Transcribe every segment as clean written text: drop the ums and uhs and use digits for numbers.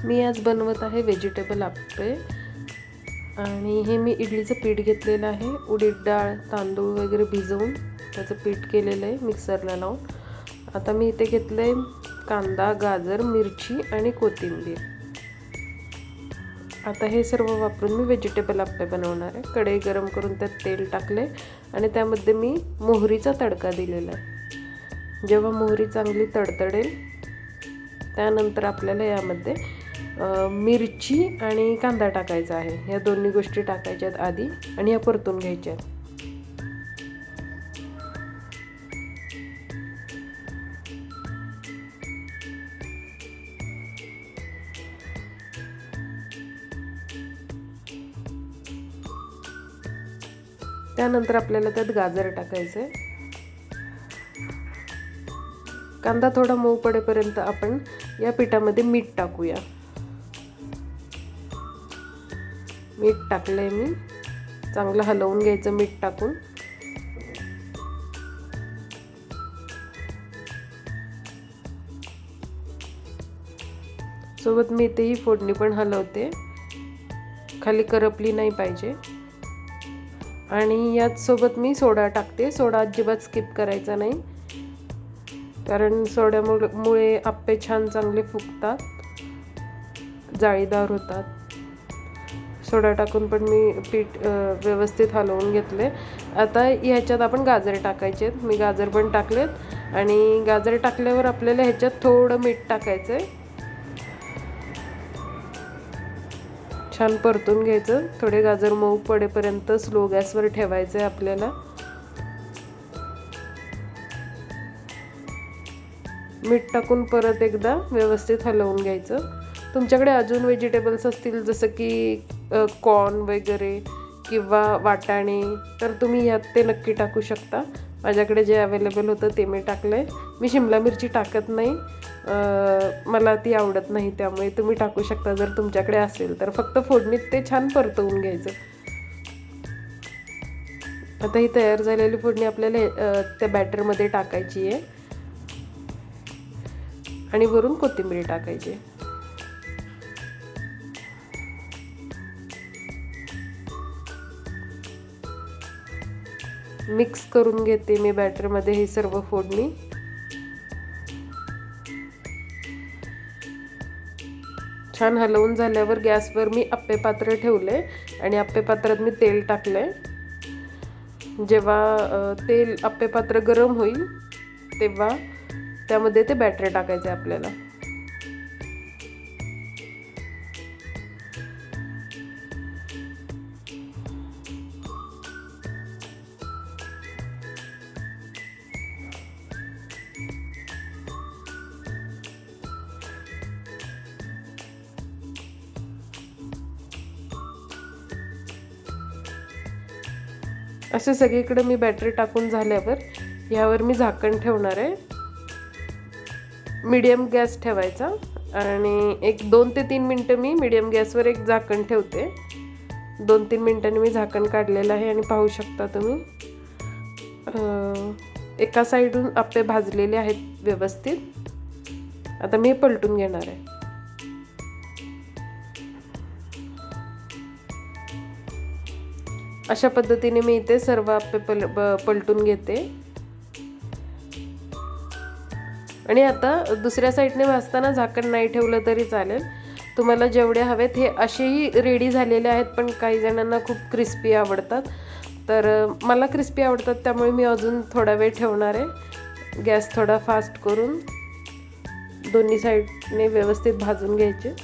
मी आज बनवत आहे व्हेजिटेबल आप्पे आणि हे मी इडलीचं पीठ घेतलेलं आहे. उडीद डाळ, तांदूळ वगैरे भिजवून त्याचं पीठ केलेलं आहे मिक्सरला लावून. आता मी इथे घेतलं आहे कांदा, गाजर, मिरची आणि कोथिंबीर. आता हे सर्व वापरून मी व्हेजिटेबल आप्पे बनवणार आहे. कढई गरम करून त्यात तेल टाकले आणि त्यामध्ये मी मोहरीचा तडका दिलेला आहे. जेव्हा मोहरी चांगली तडतडेल त्यानंतर आपल्याला यामध्ये मिरची आणि कांदा टाकायचा आहे. या दोन्ही गोष्टी टाकायच्यात आधी आणि या परतून घ्यायच्यात. त्यानंतर आपल्याला त्यात गाजर टाकायचं आहे. कांदा थोडा मऊ पडेपर्यंत आपण या पिठामध्ये मीठ टाकूया. मीठ टाकलंय मी. चांगलं हलवून घ्यायचं मीठ टाकून. सोबत मी इथे ही फोडणी पण हलवते, खाली करपली नाही पाहिजे. आणि याच सोबत मी सोडा टाकते. सोडा अजिबात स्किप करायचा नाही, कारण सोड्यामुळे आप्पे छान चांगले फुगतात, जाळीदार होतात. सोडा टाकून पण मी पीठ व्यवस्थित हलवून घेतले. आता ह्याच्यात आपण गाजर टाकायचे. मी गाजर पण टाकलेत आणि गाजर टाकल्यावर आपल्याला ह्याच्यात थोडं मीठ टाकायचं आहे. छान परतून घ्यायचं. थोडे गाजर मऊ पडेपर्यंत स्लो गॅसवर ठेवायचं आहे आपल्याला. मीठ टाकून परत एकदा व्यवस्थित हलवून घ्यायचं. तुमच्याकडे अजून व्हेजिटेबल्स असतील जसं की कॉर्न वगैरे किंवा वाटाणे, तर तुम्ही यात ते नक्की टाकू शकता. माझ्याकडे जे अवेलेबल होतं ते मी टाकलं आहे. मी शिमला मिरची टाकत नाही, मला ती आवडत नाही, त्यामुळे तुम्ही टाकू शकता जर तुमच्याकडे असेल तर. फक्त फोडणीत ते छान परतवून घ्यायचं. आता ही तयार झालेली फोडणी आपल्याला त्या बॅटरमध्ये टाकायची आहे आणि वरून कोथिंबीर टाकायची. मिक्स करून घेते मी बॅटरमध्ये ही सर्व फोडणी. छान हलवून झाल्यावर गॅसवर मी आप्पे पात्र ठेवले आणि आप्पे पात्रात मी तेल टाकलंय. जेव्हा तेल आप्पे पात्र गरम होईल तेव्हा त्यामध्ये ते बॅटर टाकायचे आपल्याला. असे सगळीकडे मी बॅटरी टाकून झाल्यावर यावर मी झाकण ठेवणार आहे. मीडियम गॅस ठेवायचा आणि एक 2 ते 3 मिनटं मी मीडियम गॅसवर एक झाकण ठेवते. 2-3 मिनटांनी मी झाकण काढलेलं आहे आणि पाहू शकता तुम्ही एका साईडून आप्पे भाजलेले आहेत व्यवस्थित. आता मी पलटून घेणार आहे. अशा पद्धतीने मी इथे सर्व आप्पे पलटून घेते. आणि आता दुसऱ्या साईडने भाजताना झाकण नाही ठेवलं तरी चालेल. तुम्हाला जेवढे हवेत, हे असेही रेडी झालेले आहेत, पण काही जणांना खूप क्रिस्पी आवडतात. तर मला क्रिस्पी आवडतात, त्यामुळे मी अजून थोडा वेळ ठेवणार आहे. गॅस थोडा फास्ट करून दोन्ही साईडने व्यवस्थित भाजून घ्यायचे.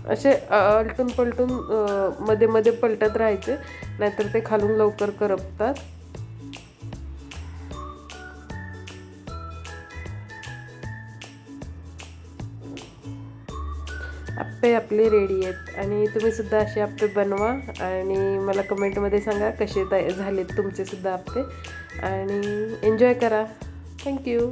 असे आलटून पलटून मध्ये मध्ये पलटत राहायचे, नाहीतर ते खालून लवकर करपतात. आप्पे आपले रेडी आहेत आणि तुम्ही सुद्धा असे आप्पे बनवा आणि मला कमेंटमध्ये सांगा कसे झालेत तुमचे सुद्धा आप्पे. आणि एन्जॉय करा. थँक्यू.